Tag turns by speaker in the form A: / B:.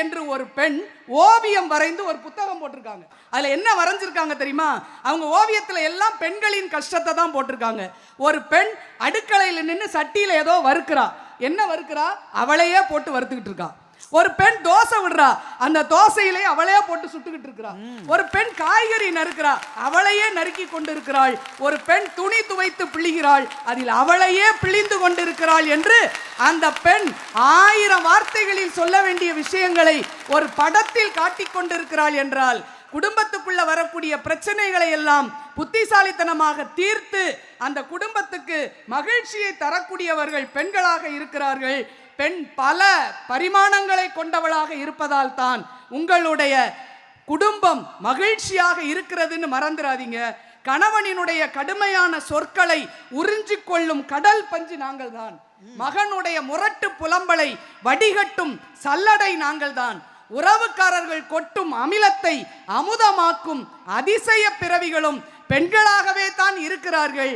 A: என்று ஒரு பெண் ஓவியம் வரைந்து ஒரு புத்தகம் போட்டிருக்காங்க. அதுல என்ன வரைஞ்சிருக்காங்க தெரியுமா? அவங்க ஓவியத்துல எல்லாம் பெண்களின் கஷ்டத்தை தான் போட்டிருக்காங்க. ஒரு பெண் அடுக்கலையில் நின்று சட்டியில ஏதோ வறுக்கிறா. என்ன வறுக்கிறா? அவளையே போட்டு வறுத்துக்கிட்டு இருக்கா. ஒரு பெண் தோசை விடுறா, அந்த தோசையிலே அவளையே போட்டு சுட்டுக்கிட்டு இருக்கிறா. ஒரு பெண் காய்கறி நறுக்கிறா, அவளையே நறுக்கி கொண்டு இருக்கிறாள். ஒரு பெண் துணி துவைத்து பிழிகிறாள், அதில் அவளையே பிழிந்து கொண்டிருக்கிறாள் என்று அந்த பெண் 1000 வார்த்தைகளில் சொல்ல வேண்டிய விஷயங்களை ஒரு படத்தில் காட்டிக் கொண்டிருக்கிறாள் என்றால், குடும்பத்துக்குள்ள வரக்கூடிய பிரச்சனைகளை எல்லாம் புத்திசாலித்தனமாக தீர்த்து அந்த குடும்பத்துக்கு மகிழ்ச்சியை தரக்கூடியவர்கள் பெண்களாக இருக்கிறார்கள். பெண் பல பரிமாணங்களை கொண்டவளாக இருப்பதால் தான் உங்களுடைய குடும்பம் மகிழ்ச்சியாக இருக்கிறதுன்னு மறந்துடாதீங்க. கணவனினுடைய கடுமையான சொற்களை உறிஞ்சிக் கொள்ளும் கடல் பஞ்சு நாங்கள் தான். மகனுடைய முரட்டு புலம்பலை வடிகட்டும் சல்லடை நாங்கள் தான். உறவுக்காரர்கள் கொட்டும் அமிலத்தை அமுதமாக்கும் அதிசய பிறவிகளும் பெண்களாகவே தான் இருக்கிறார்கள்.